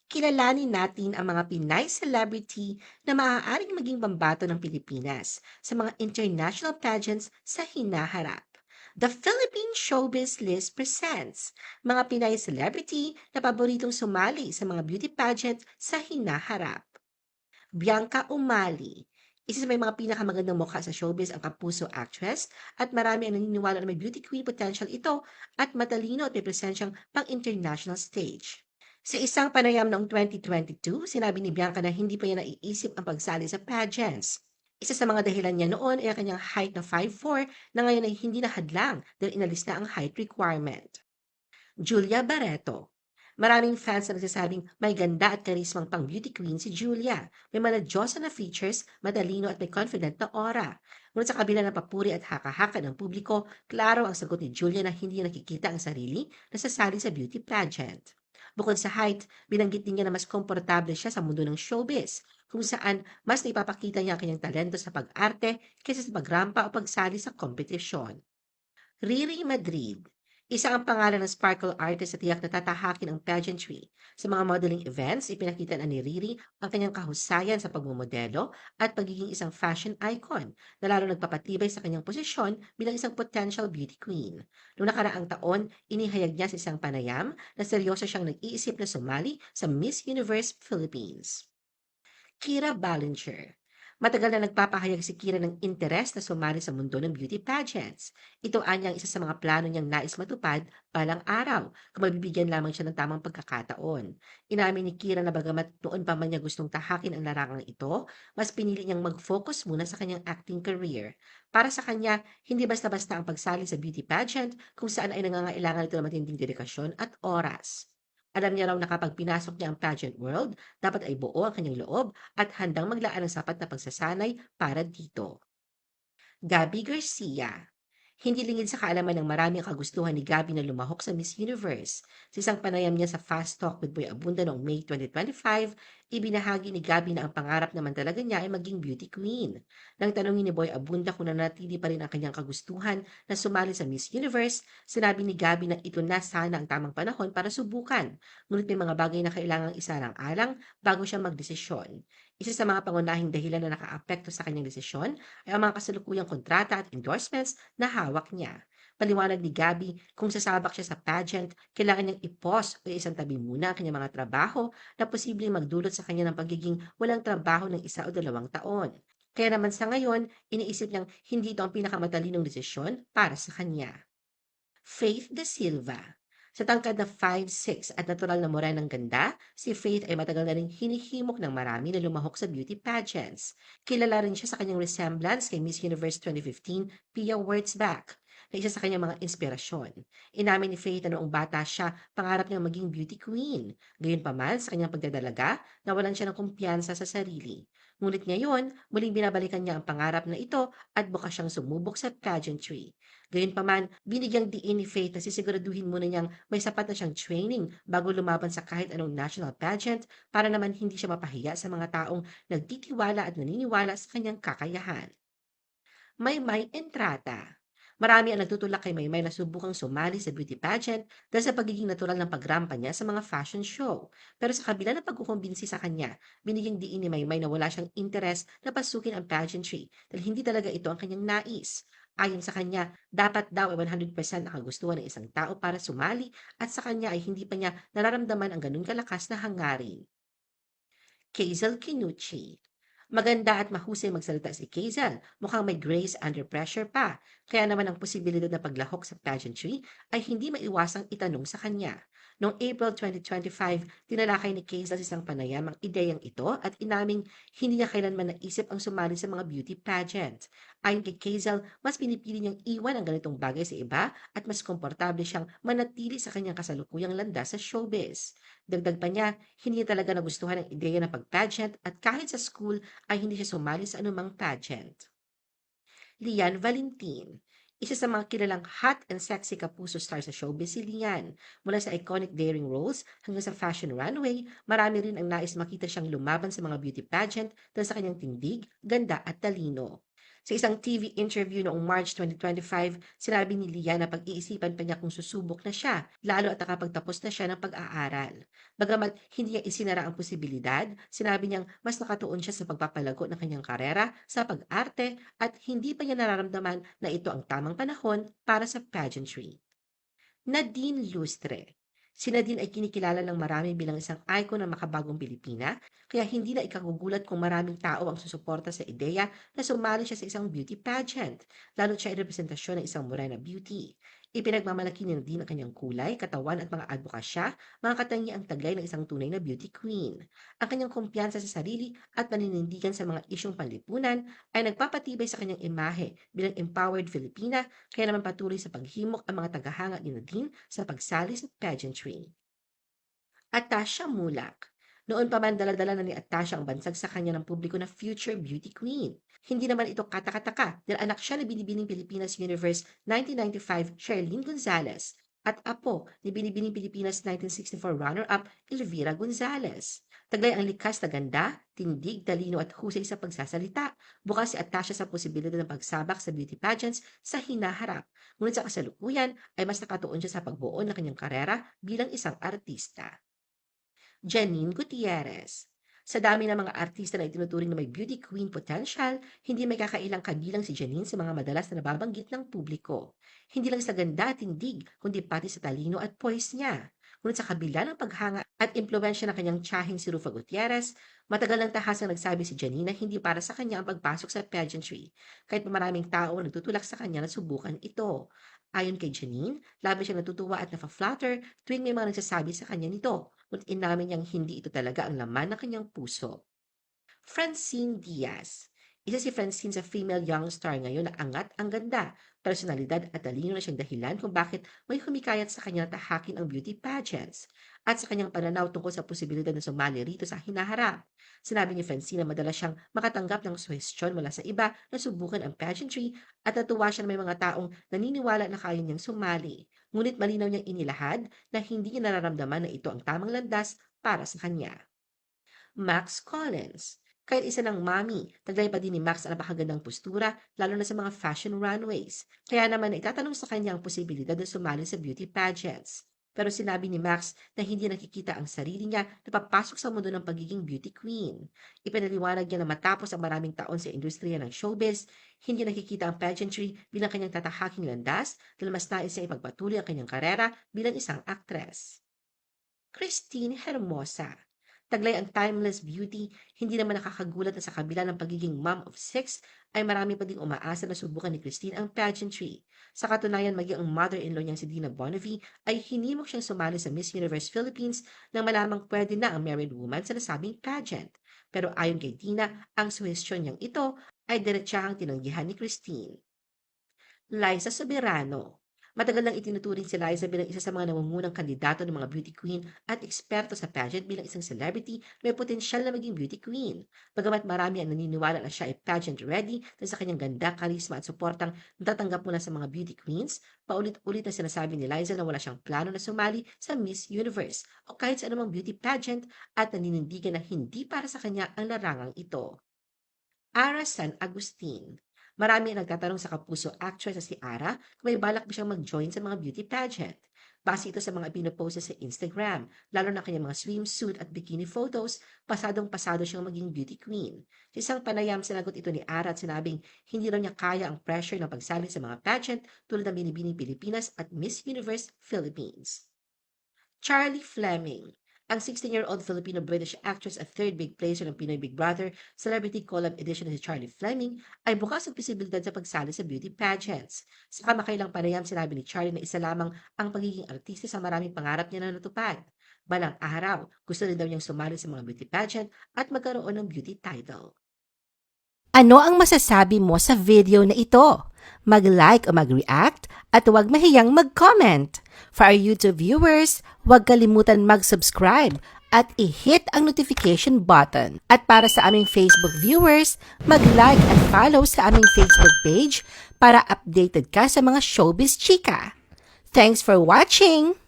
Kilalanin natin ang mga Pinay celebrity na maaaring maging pambato ng Pilipinas sa mga international pageants sa hinaharap. The Philippine Showbiz List presents mga Pinay celebrity na paboritong sumali sa mga beauty pageant sa hinaharap. Bianca Umali. Isa sa may mga pinakamagandang mukha sa showbiz ang kapuso actress at marami ang naniniwala na may beauty queen potential ito at matalino at may presensyang pang-international stage. Sa isang panayam noong 2022, sinabi ni Bianca na hindi pa niya naiisip ang pagsali sa pageants. Isa sa mga dahilan niya noon ay ang kanyang height na 5'4" na ngayon ay hindi na hadlang dahil inalis na ang height requirement. Julia Barreto. Maraming fans na nagsasabing may ganda at karismang pang beauty queen si Julia. May manadyosa na features, madalino at may confident na aura. Ngunit sa kabila ng papuri at haka-haka ng publiko, klaro ang sagot ni Julia na hindi niya nakikita ang sarili na sasali sa beauty pageant. Bukod sa height, binanggit din niya na mas komportable siya sa mundo ng showbiz, kung saan mas naipapakita niya ang kanyang talento sa pag-arte kaysa sa pagrampa o pagsali sa kompetisyon. Riri Madrid. Isa ang pangalan ng sparkle artist sa tiyak na tatahakin ang pageantry. Sa mga modeling events, ipinakita na ni Riri ang kanyang kahusayan sa pagmumodelo at pagiging isang fashion icon na lalo nagpapatibay sa kanyang posisyon bilang isang potential beauty queen. Noong nakaraang taon, inihayag niya sa isang panayam na seryoso siyang nag-iisip na sumali sa Miss Universe Philippines. Kira Ballinger. Matagal na nagpapahayag si Kira ng interes na sumali sa mundo ng beauty pageants. Ito anyang isa sa mga plano niyang nais matupad balang araw kung mabibigyan lamang siya ng tamang pagkakataon. Inamin ni Kira na bagamat noon pa man niya gustong tahakin ang larangang ito, mas pinili niyang mag-focus muna sa kanyang acting career. Para sa kanya, hindi basta-basta ang pagsali sa beauty pageant kung saan ay nangangailangan ito ng matinding dedikasyon at oras. Alam niya raw na kapag pinasok niya ang pageant world, dapat ay buo ang kanyang loob at handang maglaan ng sapat na pagsasanay para dito. Gabby Garcia. Hindi lingid sa kaalaman ng marami ang kagustuhan ni Gabby na lumahok sa Miss Universe. Sa isang panayam niya sa Fast Talk with Boy Abunda noong May 2025, ibinahagi ni Gabby na ang pangarap naman talaga niya ay maging beauty queen. Nang tanongin ni Boy Abunda kung nanatili pa rin ang kanyang kagustuhan na sumali sa Miss Universe, sinabi ni Gabby na ito na sana ang tamang panahon para subukan. Ngunit may mga bagay na kailangang isalang-alang bago siya magdesisyon. Isa sa mga pangunahing dahilan na nakaapekto sa kanyang desisyon ay ang mga kasalukuyang kontrata at endorsements na hawak niya. Paliwanag ni Gabby, kung sasabak siya sa pageant, kailangan niyang i-pause o isang tabi muna ang kanyang mga trabaho na posibleng magdulot sa kanya ng pagiging walang trabaho ng 1 o 2 taon. Kaya naman sa ngayon, iniisip niyang hindi ito ang pinakamatalinong desisyon para sa kanya. Faith De Silva. Sa tangkad na 5'6" at natural na morenang ganda, si Faith ay matagal na ring hinihimok ng marami na lumahok sa beauty pageants. Kilala rin siya sa kanyang resemblance kay Miss Universe 2015 Pia Wurtzbach na isa sa kanyang mga inspirasyon. Inamin ni Faith na noong bata siya, pangarap niyang maging beauty queen. Gayunpaman, sa kanyang pagdadalaga, nawalan siya ng kumpiyansa sa sarili. Ngunit ngayon, muling binabalikan niya ang pangarap na ito at bukas siyang sumubok sa pageantry. Gayunpaman, binigyang diin ni Faith na sisiguraduhin muna niyang may sapat na siyang training bago lumaban sa kahit anong national pageant para naman hindi siya mapahiya sa mga taong nagtitiwala at naniniwala sa kanyang kakayahan. Maymay Entrata. Marami ang nagtutulak kay Maymay na subukang sumali sa beauty pageant dahil sa pagiging natural ng pagrampa niya sa mga fashion show. Pero sa kabila ng pagkukumbinsi sa kanya, binigyang diin ni Maymay na wala siyang interes na pasukin ang pageantry dahil hindi talaga ito ang kanyang nais. Ayon sa kanya, dapat daw ay 100% ang kagustuhan ng isang tao para sumali at sa kanya ay hindi pa niya nararamdaman ang ganun kalakas na hangarin. Hazel Kinuchi. Maganda at mahusay magsalita si Hazel. Mukhang may grace under pressure pa. Kaya naman ang posibilidad na paglahok sa pageantry ay hindi maiwasang itanong sa kanya. Noong April 2025, tinalakay ni Hazel sa isang panayam ang ideyang ito at inaming hindi niya kailanman naisip ang sumali sa mga beauty pageant. Ayon kay Hazel, mas pinipili niyang iwan ang ganitong bagay sa iba at mas komportable siyang manatili sa kanyang kasalukuyang landas sa showbiz. Dagdag pa niya, hindi niya talaga nagustuhan ang ideya ng pag-pageant at kahit sa school ay hindi siya sumali sa anumang pageant. Lian Valentin. Isa sa mga kilalang hot and sexy kapuso star sa showbiz si Lian. Mula sa iconic daring roles hanggang sa fashion runway, marami rin ang nais makita siyang lumaban sa mga beauty pageant dahil sa kanyang tindig, ganda at talino. Sa isang TV interview noong March 2025, sinabi ni Lia na pag-iisipan pa niya kung susubok na siya, lalo at nakapagtapos na siya ng pag-aaral. Bagamat hindi niya isinara ang posibilidad, sinabi niyang mas nakatuon siya sa pagpapalago ng kanyang karera sa pag-arte at hindi pa niya nararamdaman na ito ang tamang panahon para sa pageantry. Nadine Lustre. Si Nadine ay kinikilala ng marami bilang isang icon ng makabagong Pilipina, kaya hindi na ikagugulat kung maraming tao ang susuporta sa ideya na sumali siya sa isang beauty pageant, lalo siya ay representasyon ng isang morena beauty. Ipinagmamalaki ni Nadine ang kanyang kulay, katawan at mga advokasya, mga katangiang taglay ng isang tunay na beauty queen. Ang kanyang kumpiyansa sa sarili at paninindigan sa mga isyong panlipunan ay nagpapatibay sa kanyang imahe bilang empowered Filipina, kaya naman patuloy sa paghimok ang mga tagahanga ni Nadine sa pagsali sa pageantry. Atasha Mulak. Noon pa man dala-dala na ni Atasha ang bansag sa kanya ng publiko na future beauty queen. Hindi naman ito katakataka dahil anak siya ni Binibining Pilipinas Universe 1995 Sherlyn Gonzalez at apo ni Binibining Pilipinas 1964 runner-up Elvira Gonzalez. Taglay ang likas na ganda, tindig, talino at husay sa pagsasalita. Bukas si Atasha sa posibilidad ng pagsabak sa beauty pageants sa hinaharap. Ngunit sa kasalukuyan ay mas nakatuon siya sa pagbuo ng kanyang karera bilang isang artista. Janine Gutierrez. Sa dami ng mga artista na itinuturing na may beauty queen potential, hindi may kakailang kabilang si Janine sa mga madalas na nababanggit ng publiko. Hindi lang sa ganda at tindig, kundi pati sa talino at poise niya. Ngunit sa kabila ng paghanga at impluensya ng kanyang tiyahing si Rufa Gutierrez, matagal ng tahasang nagsabi si Janine na hindi para sa kanya ang pagpasok sa pageantry, kahit pa maraming tao ang nagtutulak sa kanya na subukan ito. Ayon kay Janine, labis siyang natutuwa at nafa-flatter tuwing may mga nagsasabi sa kanya nito, ngunit inamin niyang hindi ito talaga ang laman ng kanyang puso. Francine Diaz. Isa si Francine sa female young star ngayon na angat ang ganda, personalidad at talino na siyang dahilan kung bakit may humikayat sa kanya na tahakin ang beauty pageants at sa kanyang pananaw tungkol sa posibilidad na sumali rito sa hinaharap. Sinabi ni Francine na madalas siyang makatanggap ng suhestyon mula sa iba na subukan ang pageantry at natuwa siya na may mga taong naniniwala na kaya niyang sumali. Ngunit malinaw niyang inilahad na hindi niya nararamdaman na ito ang tamang landas para sa kanya. Max Collins. Kahit isa ng mami, taglay pa din ni Max ang napakagandang postura, lalo na sa mga fashion runways. Kaya naman itatanong sa kanya ang posibilidad na sumali sa beauty pageants. Pero sinabi ni Max na hindi nakikita ang sarili niya na papasok sa mundo ng pagiging beauty queen. Ipinaliwanag niya na matapos ang maraming taon sa industriya ng showbiz, hindi nakikita ang pageantry bilang kanyang tatahaking landas dahil mas nais niya ipagpatuloy ang kanyang karera bilang isang aktres. Christine Hermosa. Taglay ang timeless beauty, hindi naman nakakagulat na sa kabila ng pagiging mom of six, ay marami pa ding umaasa na subukan ni Christine ang pageantry. Sa katunayan, maging ang mother-in-law niyang si Dina Bonnevie ay hinimok siyang sumali sa Miss Universe Philippines nang malamang pwede na ang married woman sa nasabing pageant. Pero ayon kay Dina, ang suhestyon niyang ito ay diretsahang tinanggihan ni Christine. Liza Soberano. Matagal nang itinuturing si Liza bilang isa sa mga nangungunang kandidato ng mga beauty queen at eksperto sa pageant bilang isang celebrity na may potensyal na maging beauty queen. Bagamat marami ang naniniwala na siya ay pageant ready dahil sa kanyang ganda, karisma at suportang natatanggap mula sa mga beauty queens, paulit-ulit na sinasabi ni Liza na wala siyang plano na sumali sa Miss Universe o kahit sa anumang beauty pageant at naninindigan na hindi para sa kanya ang larangang ito. Ara San Agustin. Marami ang nagtatanong sa kapuso actress na si Ara kung may balak ba siyang mag-join sa mga beauty pageant. Base ito sa mga pinopost sa Instagram, lalo na kanyang mga swimsuit at bikini photos, pasadong-pasado siyang maging beauty queen. Sa isang panayam, sinagot ito ni Ara at sinabing hindi raw niya kaya ang pressure ng pagsali sa mga pageant tulad ng Binibining Pilipinas at Miss Universe Philippines. Charlie Fleming. Ang 16-year-old Filipino-British actress at third big placer ng Pinoy Big Brother Celebrity Collab Edition na si Charlie Fleming ay bukas ang posibilidad sa pagsali sa beauty pageants. Sa kamakailang panayam, sinabi ni Charlie na isa lamang ang pagiging artista sa maraming pangarap niya na natupad. Balang araw, gusto rin daw niyang sumali sa mga beauty pageant at magkaroon ng beauty title. Ano ang masasabi mo sa video na ito? Mag-like o mag-react at huwag mahiyang mag-comment. For our YouTube viewers, huwag kalimutan mag-subscribe at i-hit ang notification button. At para sa aming Facebook viewers, mag-like at follow sa aming Facebook page para updated ka sa mga showbiz chika. Thanks for watching!